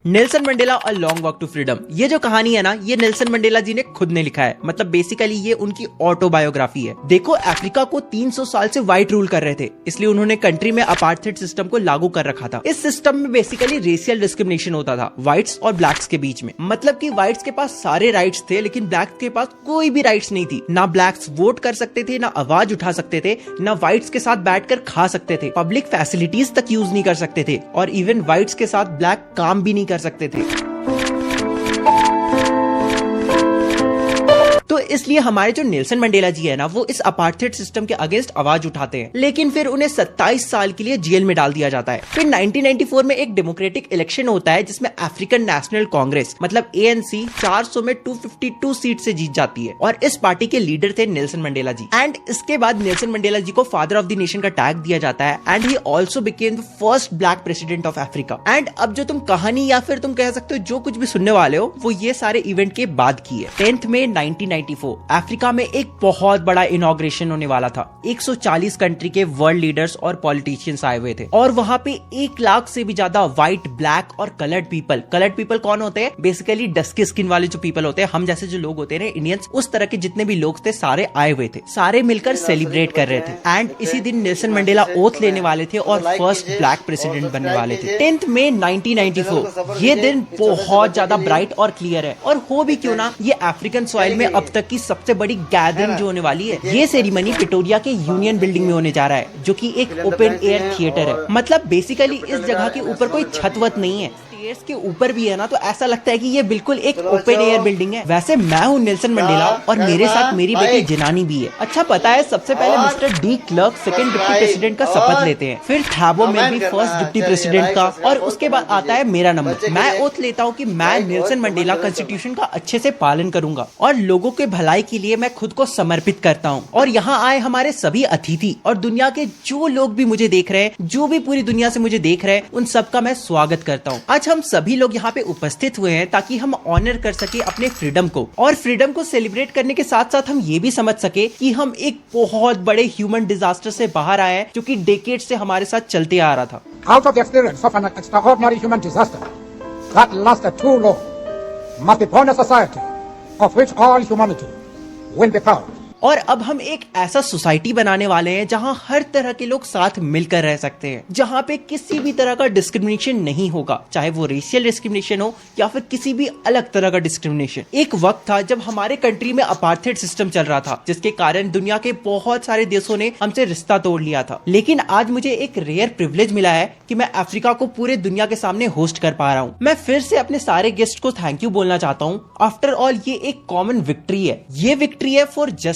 Nelson Mandela और long walk to freedom, ये जो कहानी है ना, ये नेल्सन मंडेला जी ने खुद ने लिखा है। मतलब बेसिकली ये उनकी ऑटोबायोग्राफी है। देखो, अफ्रीका को 300 साल से व्हाइट रूल कर रहे थे, इसलिए उन्होंने कंट्री में अपार्थाइड सिस्टम को लागू कर रखा था। इस सिस्टम में बेसिकली रेशियल डिस्क्रिमिनेशन होता था व्हाइट्स और ब्लैक्स के बीच में। मतलब कि व्हाइट्स के पास सारे राइट्स थे, लेकिन ब्लैक्स के पास कोई भी राइट्स नहीं थी। ना ब्लैक्स वोट कर सकते थे, ना आवाज उठा सकते थे, ना व्हाइट्स के साथ बैठकर खा सकते थे, पब्लिक फैसिलिटीज तक यूज नहीं कर सकते थे, और इवन व्हाइट्स के साथ ब्लैक काम भी नहीं कर सकते थे। तो इसलिए हमारे जो नेल्सन मंडेला जी है ना, वो इस अपार्थाइड सिस्टम के अगेंस्ट आवाज उठाते हैं, लेकिन फिर उन्हें 27 साल के लिए जेल में डाल दिया जाता है। फिर 1994 में एक डेमोक्रेटिक इलेक्शन होता है, जिसमें अफ्रीकन नेशनल कांग्रेस मतलब ANC 400 में 252 सीट से जीत जाती है, और इस पार्टी के लीडर थे नेल्सन मंडेला जी। एंड इसके बाद नेल्सन मंडेला जी को फादर ऑफ द नेशन का टैग दिया जाता है, and he also became the first black president of Africa. And अब जो तुम कहानी या फिर तुम कह सकते हो जो कुछ भी सुनने वाले हो, वो ये सारे इवेंट के बाद की है। 10 मई 1994 अफ्रीका में एक बहुत बड़ा इनॉग्रेशन होने वाला था। 140 कंट्री के वर्ल्ड लीडर्स और पॉलिटिशियंस आए हुए थे, और वहां पे 1 लाख से भी ज्यादा व्हाइट, ब्लैक और कलर्ड पीपल कौन होते हैं? बेसिकली डस्की स्किन वाले जो पीपल होते हैं, हम जैसे जो लोग होते हैं ना, इंडियंस, उस तरह के जितने भी लोग थे सारे आए हुए थे। सारे मिलकर सेलिब्रेट कर रहे थे। एंड इसी दिन नेल्सन मंडेला ओथ लेने वाले थे और फर्स्ट ब्लैक प्रेसिडेंट बनने वाले थे। 10 मई 1994 ये दिन बहुत ज्यादा ब्राइट और क्लियर है, और हो भी क्यों ना, ये अफ्रीकन सॉइल में अब तक की सबसे बड़ी गैदरिंग जो होने वाली है। ये सेरेमनी प्रिटोरिया के यूनियन बिल्डिंग में होने जा रहा है, जो कि एक ओपन एयर थिएटर है। मतलब बेसिकली इस जगह के ऊपर कोई छत वत नहीं है, स्टेयर्स के ऊपर भी है ना, तो ऐसा लगता है कि ये बिल्कुल एक ओपन एयर बिल्डिंग है। वैसे मैं हूँ नेल्सन मंडेला, और मेरे साथ मेरी बेटी जिनानी भी है। अच्छा पता है, सबसे पहले mister de Klerk second deputy president का शपथ लेते हैं, फिर थैबो मेम्बी फर्स्ट डिप्टी प्रेसिडेंट का, और उसके बाद आता है मेरा नंबर। मैं ओथ लेता हूँ कि मैं नेल्सन मंडेला कॉन्स्टिट्यूशन का अच्छे से पालन करूंगा, और लोगों के भलाई के लिए मैं खुद को समर्पित करता हूँ। और यहाँ आए हमारे सभी अतिथि और दुनिया के जो लोग भी मुझे देख रहे हैं, जो भी पूरी दुनिया से मुझे देख रहे हैं, उन सबका मैं स्वागत करता हूँ। आज हम सभी लोग यहाँ पे उपस्थित हुए हैं ताकि हम ऑनर कर सके अपने फ्रीडम को, और फ्रीडम को सेलिब्रेट करने के साथ साथ हम ये भी समझ सके कि हम एक बहुत बड़े ह्यूमन डिजास्टर से बाहर आए हैं, जो कि डेकेड से हमारे साथ चलते आ रहा था। Out of the experience of an extraordinary human disaster that lasted too long, must be born a society of which all humanity will be proud. और अब हम एक ऐसा सोसाइटी बनाने वाले हैं जहां हर तरह के लोग साथ मिलकर रह सकते हैं, जहां पे किसी भी तरह का डिस्क्रिमिनेशन नहीं होगा, चाहे वो रेशियल डिस्क्रिमिनेशन हो या फिर किसी भी अलग तरह का डिस्क्रिमिनेशन। एक वक्त था जब हमारे कंट्री में अपार्थाइड सिस्टम चल रहा था, जिसके कारण दुनिया के बहुत सारे देशों ने हमसे रिश्ता तोड़ लिया था। लेकिन आज मुझे एक रेयर प्रिविलेज मिला है कि मैं अफ्रीका को पूरे दुनिया के सामने होस्ट कर पा रहा हूँ। मैं फिर से अपने सारे गेस्ट को थैंक यू बोलना चाहता हूँ। आफ्टर ऑल ये एक कॉमन विक्ट्री है। ये विक्ट्री है फॉर जस्ट